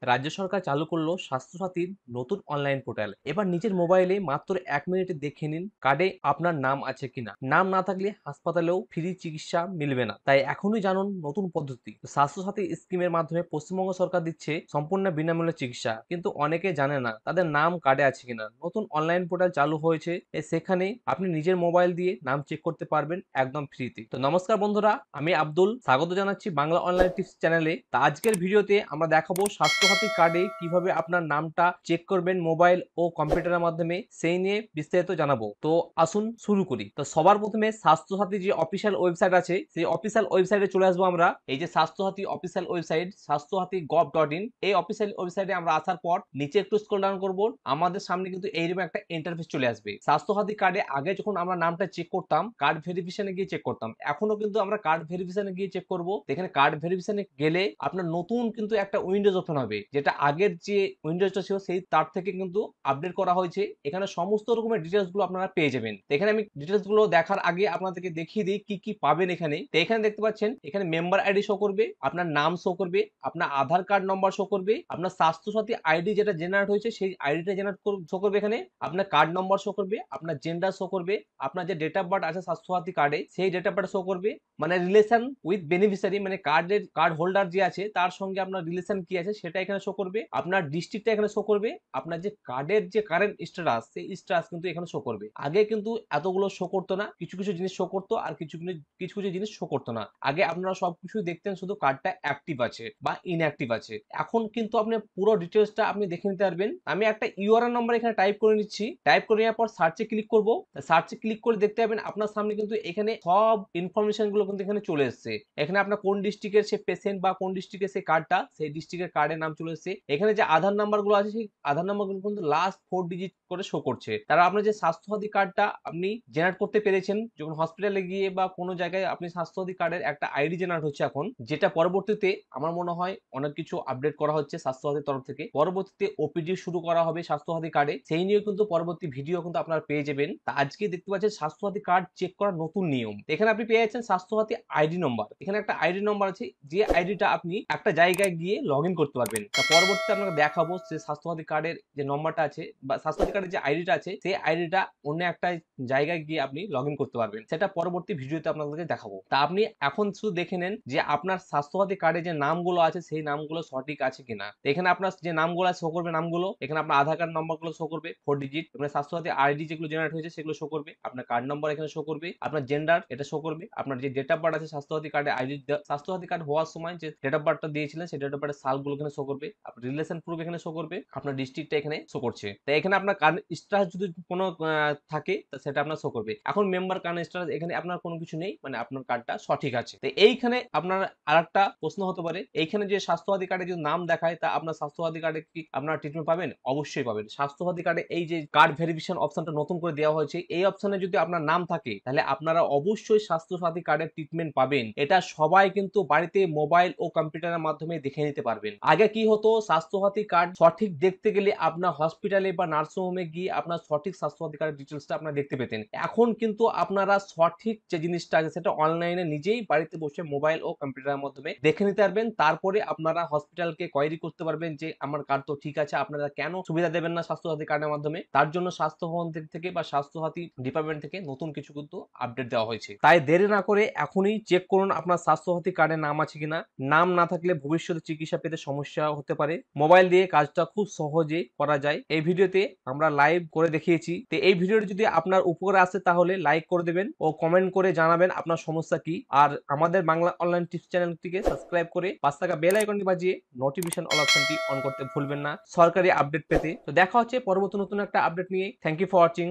রাজ্য সরকার চালু করলো স্বাস্থ্যসাথীর নতুন অনলাইন পোর্টাল। এবার নিজের মোবাইলে মাত্র 1 মিনিটে দেখে নিন কার্ডে আপনার নাম আছে কিনা। নাম না থাকলে হাসপাতালেও ফ্রি চিকিৎসা মিলবে না। তাই এখনই জানুন নতুন পদ্ধতি। স্বাস্থ্যসাথী স্কিমের মাধ্যমে পশ্চিমবঙ্গ সরকার দিচ্ছে সম্পূর্ণ বিনামূল্যে চিকিৎসা, কিন্তু অনেকে জানে না তাদের নাম কার্ডে আছে কিনা। নতুন অনলাইন পোর্টাল চালু হয়েছে, সেখানে আপনি নিজের মোবাইল দিয়ে নাম চেক করতে পারবেন একদম ফ্রিতে। তো নমস্কার বন্ধুরা, আমি আব্দুল, স্বাগত জানাচ্ছি বাংলা অনলাইন টিপস চ্যানেলে। তা আজকের ভিডিওতে আমরা দেখাবো স্বাস্থ্যসাথী কার্ডে কিভাবে আপনার নামটা চেক করবেন মোবাইল ও কম্পিউটারের মাধ্যমে, সেই নিয়ে বিস্তারিত জানাবো। তো আসুন শুরু করি। তো সবার প্রথমে স্বাস্থ্যসাথী যে অফিসিয়াল ওয়েবসাইট আছে, সেই অফিসিয়াল ওয়েবসাইটে চলে আসবো আমরা। এই যে স্বাস্থ্যসাথী অফিসিয়াল ওয়েবসাইট স্বাস্থ্যসাথী.gov.in, এই অফিসিয়াল ওয়েবসাইটে আমরা আসার পর নিচে একটু স্ক্রল ডাউন করব। আমাদের সামনে কিন্তু এইরকম একটা ইন্টারফেস চলে আসবে। স্বাস্থ্যসাথী কার্ডে আগে যখন আমরা নামটা চেক করতাম কার্ড ভেরিফিকেশনে গিয়ে চেক করতাম, এখনো কিন্তু আমরা কার্ড ভেরিফিকেশনে গিয়ে চেক করব। এখানে কার্ড ভেরিফিকেশনে গেলে আপনার নতুন কিন্তু একটা উইন্ডোজ ওপেন হবে, যেটা আগের যে উইন্ডোজটা ছিল সেই তার থেকে কিন্তু আপডেট করা হয়েছে। এখানে সমস্ত রকমের ডিটেলস গুলো আপনারা পেয়ে যাবেন। তো এখানে আমি ডিটেলস গুলো দেখার আগে আপনাদেরকে দেখিয়ে দিই কি কি পাবেন এখানে। তো এখানে দেখতে পাচ্ছেন, এখানে মেম্বার আইডি শো করবে, আপনার নাম শো করবে, আপনার আধার কার্ড নম্বর শো করবে, আপনার স্বাস্থ্যসাথী আইডি যেটা জেনারেট হয়েছে সেই আইডিটা জেনারেট শো করবে, এখানে আপনার কার্ড নম্বর শো করবে, আপনার জেন্ডার শো করবে, আপনার যে ডেট অফ বার্থ আছে স্বাস্থ্যসাথী কার্ডে সেই ডেট অফ বার্থ শো করবে, মানে রিলেশন উইথ বেনিফিশিয়ারি, মানে কার্ড হোল্ডার যে আছে তার সঙ্গে আপনার রিলেশন কি আছে সেটা এখানে শো করবে, আপনার ডিস্ট্রিক্টটা এখানে শো করবে, আপনার যে কার্ডের যে কারেন্ট স্ট্যাটাস সেই স্ট্যাটাস কিন্তু এখানে শো করবে। আগে কিন্তু এতগুলো শো করতো না, কিছু কিছু জিনিস শো করতো আর কিছু কিছু কিছু জিনিস শো করতো না। আগে আপনারা সবকিছু দেখতেন শুধু কার্ডটা অ্যাক্টিভ আছে বা ইনঅ্যাক্টিভ আছে। এখন কিন্তু আপনি পুরো ডিটেলসটা আপনি দেখে নিতে পারবেন। আমি একটা ইউআরএন নাম্বার এখানে টাইপ করে নিচ্ছি। টাইপ করে নেওয়ার পর সার্চে ক্লিক করব। সার্চে ক্লিক করে দেখতে পাবেন আপনার সামনে কিন্তু এখানে সব ইনফরমেশন গুলো কিন্তু এখানে চলে এসেছে। এখানে আপনার কোন ডিস্ট্রিক্টের সে পেশেন্ট বা কোন ডিস্ট্রিক্টের সেই কার্ডটা, সেই ডিস্ট্রিক্টের কার্ডের নাম চলে এসেছে। এখানে যে আধার নাম্বার গুলো আছে সেই আধার নাম্বার গুলো কিন্তু লাস্ট 4 ডিজিট করে শো করছে। তারা আপনার যে স্বাস্থ্যসাথী কার্ডটা আপনি জেনারেট করতে পেরেছেন, যখন হসপিটালে গিয়ে বা কোনো জায়গায় আপনি স্বাস্থ্যসাথী কার্ডের একটা আইডি জেনারেট হচ্ছে এখন, যেটা পরবর্তীতে আমার মনে হয় অনেক কিছু আপডেট করা হচ্ছে স্বাস্থ্যসাথীর তরফ থেকে। পরবর্তীতে ওপিডি শুরু করা হবে স্বাস্থ্যসাথী কার্ডে, সেই নিয়ে কিন্তু পরবর্তী ভিডিও কিন্তু আপনারা পেয়ে যাবেন। তা আজকে দেখতে পাচ্ছেন স্বাস্থ্যসাথী কার্ড চেক করার নতুন নিয়ম। এখানে আপনি পেয়ে যাচ্ছেন স্বাস্থ্যসাথী আইডি নম্বর। এখানে একটা আইডি নম্বর আছে, যে আইডিটা আপনি একটা জায়গায় গিয়ে লগ ইন করতে পারবেন। তা পরবর্তীতে আপনাকে দেখাবো যে স্বাস্থ্যসাথী কার্ডের যে নম্বরটা আছে বা স্বাস্থ্যসাথী কার্ডের যে আইডিটা আছে সেই আইডিটা অন্য একটা জায়গায় গিয়ে আপনি লগ ইন করতে পারবেন, সেটা পরবর্তী ভিডিওতে আপনাদেরকে দেখাবো। তা আপনি এখন শুধু দেখে নেন যে আপনার স্বাস্থ্যসাথী কার্ডে যে নামগুলো আছে সেই নামগুলো সঠিক আছে কিনা। এখানে আপনার যে নামগুলো শো করবে নামগুলো, এখানে আপনার আধার কার্ড নম্বরগুলো শো করবে 4 ডিজিট, আপনার স্বাস্থ্যসাথী আইডি যেগুলো জেনারেট হয়েছে সেগুলো শো করবে, আপনার কার্ড নম্বর এখানে শো করবে, আপনার জেন্ডার এটা শো করবে, আপনার যে ডেট অফ বার্থ আছে স্বাস্থ্যসাথী কার্ডে আইডি, স্বাস্থ্যসাথী কার্ড হওয়ার সময় যে ডেট অফ বার্থটা দিয়েছিলেন সেই ডেট অফ বার্থের সালগুলো এখানে শো করবে, আপনার রিলেশন প্রুফ এখানে শো করবে, আপনার ডিস্ট্রিক্টটা এখানে শো করছে। তাই এখানে আপনার কার্ড স্ট্যাটাস যদি কোনো থাকে সেটা আপনার শো করবে। এখন মেম্বার কার্ড স্ট্যাটাস এখানে আপনার কোনো কিছু নেই, মানে আপনার কার্ডটা সঠিক আছে। তো এইখানে আপনার আরেকটা প্রশ্ন হতে পারে, এইখানে যে স্বাস্থ্যসাথী কার্ডে যে নাম দেখায় তা আপনার স্বাস্থ্যসাথী কার্ডে কি আপনার ট্রিটমেন্ট পাবেন? অবশ্যই পাবেন। স্বাস্থ্যসাথী কার্ডে এই যে কার্ড ভেরিফিকেশন অপশনটা নতুন করে দেওয়া হয়েছে, এই অপশনে যদি আপনার নাম থাকে তাহলে আপনারা অবশ্যই স্বাস্থ্যসাথী কার্ডের ট্রিটমেন্ট পাবেন। এটা সবাই কিন্তু বাড়িতে মোবাইল ও কম্পিউটারের মাধ্যমে দেখে নিতে পারবেন। আগে কি হতো, স্বাস্থ্যসাথী কার্ড সঠিক দেখতে গেলে আপনার হসপিটালে বা নার্সিং হোমে গিয়ে আপনার সঠিক স্বাস্থ্যসাথী কার্ডের ডিটেলসটা আপনারা দেখতে পেতেন। এখন কিন্তু আপনারা সঠিক যে জিনিসটা আছে সেটা অনলাইনে নিজেই বাড়িতে বসে মোবাইল ও কম্পিউটারের মাধ্যমে দেখে নিতে পারবেন। তারপরে আপনারা হসপিটালকে কোয়েরি করতে পারবেন যে আমার কার্ড তো ঠিক আছে, আপনারা কেন সুবিধা দেবেন না স্বাস্থ্যসাথী কার্ডের মাধ্যমে। তার জন্য স্বাস্থ্য ভবন থেকে বা স্বাস্থ্যসাথী ডিপার্টমেন্ট থেকে নতুন কিছু কিন্তু আপডেট দেওয়া হয়েছে। তাই দেরি না করে এখনই চেক করুন আপনার স্বাস্থ্যসাথী কার্ডে নাম আছে কিনা। নাম না থাকলে ভবিষ্যতে চিকিৎসা পেতে সমস্যা হতে পারে। মোবাইল দিয়ে কাজটা খুব সহজে করা যায়। এই ভিডিওতে আমরা লাইভ করে দেখিয়েছি। তো এই ভিডিওটি যদি আপনার উপকারে আসে তাহলে লাইক করে দেবেন ও কমেন্ট করে জানাবেন আপনার সমস্যা কি। আর আমাদের বাংলা অনলাইন টিপস চ্যানেলটিকে সাবস্ক্রাইব করে পাশে থাকা বেল আইকনটি বাজিয়ে নোটিফিকেশন অল অপশনটি অন করতে ভুলবেন না সরকারি আপডেট পেতে। তো দেখা হচ্ছে পরবর্তী নতুন একটা আপডেট নিয়ে। Thank you for watching.